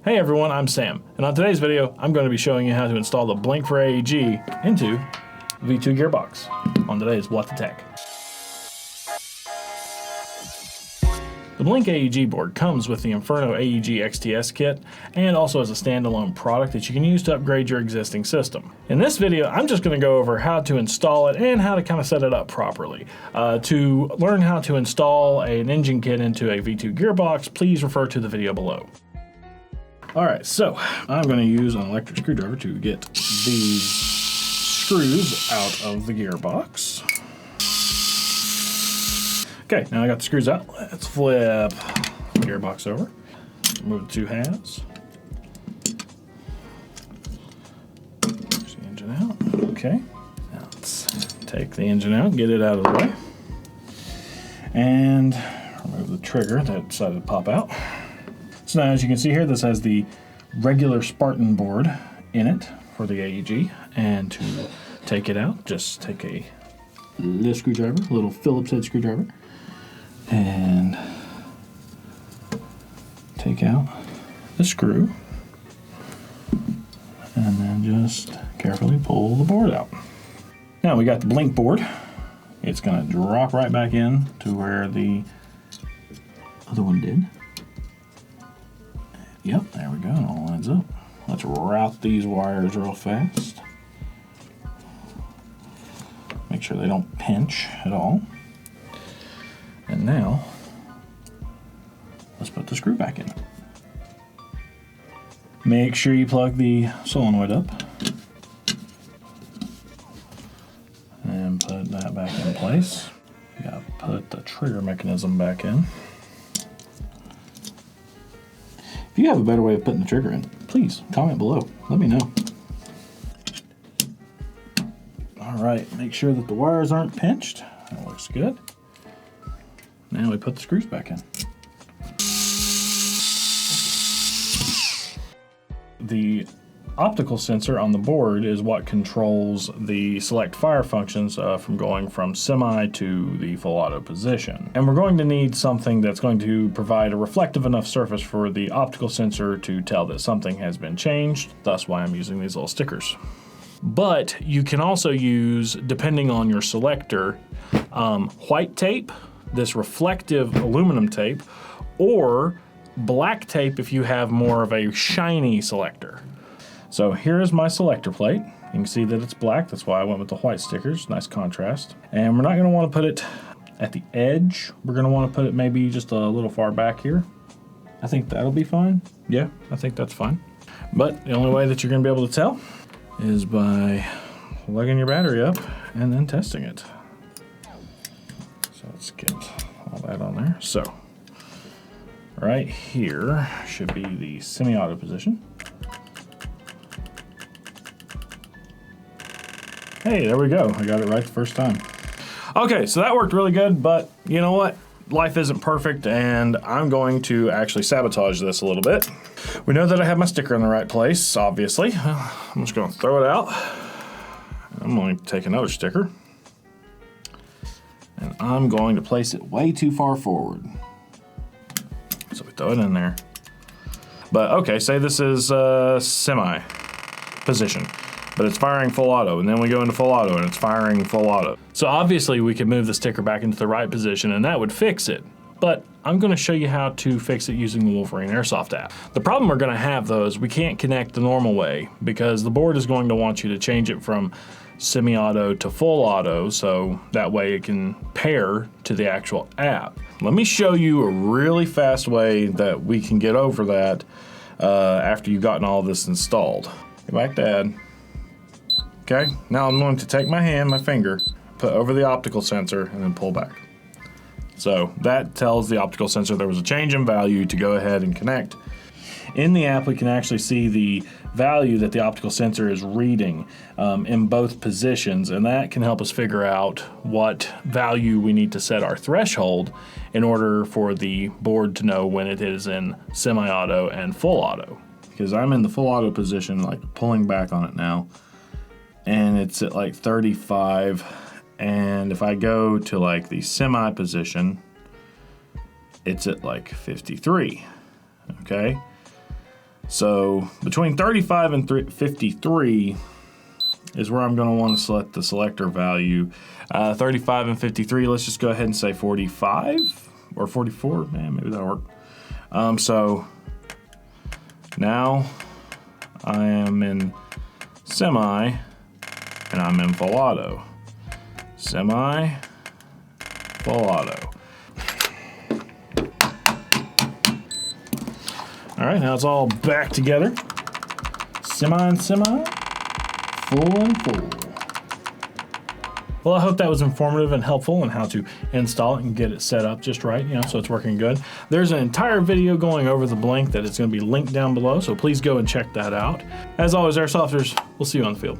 Hey everyone, I'm Sam, and on today's video, I'm going to be showing you how to install the BLINC for AEG into V2 Gearbox on today's What the Tech. The BLINC AEG board comes with the Inferno AEG XTS kit and also as a standalone product that you can use to upgrade your existing system. In this video, I'm just going to go over how to install it and how to kind of set it up properly. To learn how to install an engine kit into a V2 Gearbox, please refer to the video below. Alright, so I'm going to use an electric screwdriver to get these screws out of the gearbox. Okay, now I got the screws out. Let's flip the gearbox over. Remove the two halves. Push the engine out. Okay, now let's take the engine out, get it out of the way. And remove the trigger that decided to pop out. So now as you can see here, this has the regular Spartan board in it for the AEG. And to take it out, just take a little screwdriver, a little Phillips head screwdriver, and take out the screw. And then just carefully pull the board out. Now we got the BLINC board. It's gonna drop right back in to where the other one did. Yep, there we go, it all lines up. Let's route these wires real fast. Make sure they don't pinch at all. And now, let's put the screw back in. Make sure you plug the solenoid up. And put that back in place. You gotta put the trigger mechanism back in. If you have a better way of putting the trigger in, please comment below. Let me know. All right, make sure that the wires aren't pinched. That looks good. Now we put the screws back in. The optical sensor on the board is what controls the select fire functions from going from semi to the full auto position. And we're going to need something that's going to provide a reflective enough surface for the optical sensor to tell that something has been changed. That's why I'm using these little stickers. But you can also use, depending on your selector, white tape, this reflective aluminum tape, or black tape if you have more of a shiny selector. So here is my selector plate. You can see that it's black, that's why I went with the white stickers, nice contrast. And we're not gonna wanna put it at the edge. We're gonna wanna put it maybe just a little far back here. I think that'll be fine. Yeah, I think that's fine. But the only way that you're gonna be able to tell is by plugging your battery up and then testing it. So let's get all that on there. So, right here should be the semi-auto position. Hey, there we go. I got it right the first time. Okay, so that worked really good, but you know what? Life isn't perfect, and I'm going to actually sabotage this a little bit. We know that I have my sticker in the right place, obviously. I'm just gonna throw it out. I'm going to take another sticker, and I'm going to place it way too far forward. So we throw it in there. But okay, say this is semi position, but it's firing full auto, and then we go into full auto and it's firing full auto. So obviously we could move the sticker back into the right position and that would fix it. But I'm gonna show you how to fix it using the Wolverine Airsoft app. The problem we're gonna have though is we can't connect the normal way because the board is going to want you to change it from semi-auto to full auto so that way it can pair to the actual app. Let me show you a really fast way that we can get over that after you've gotten all this installed. Go back to add. Okay, now I'm going to take my hand, my finger, put over the optical sensor, and then pull back. So that tells the optical sensor there was a change in value to go ahead and connect. In the app, we can actually see the value that the optical sensor is reading in both positions, and that can help us figure out what value we need to set our threshold in order for the board to know when it is in semi-auto and full auto. Because I'm in the full auto position, like pulling back on it now, and it's at like 35, and if I go to like the semi position, it's at like 53, okay? So between 35 and 53 is where I'm going to want to select the selector value. 35 and 53, let's just go ahead and say 45 or 44. Man, maybe that'll work. So now I am in semi and I'm in full auto. Semi, full auto. All right, now it's all back together. Semi and semi, full and full. Well, I hope that was informative and helpful on how to install it and get it set up just right, so it's working good. There's an entire video going over the BLINC that is going to be linked down below, so please go and check that out. As always, Airsofters, we'll see you on the field.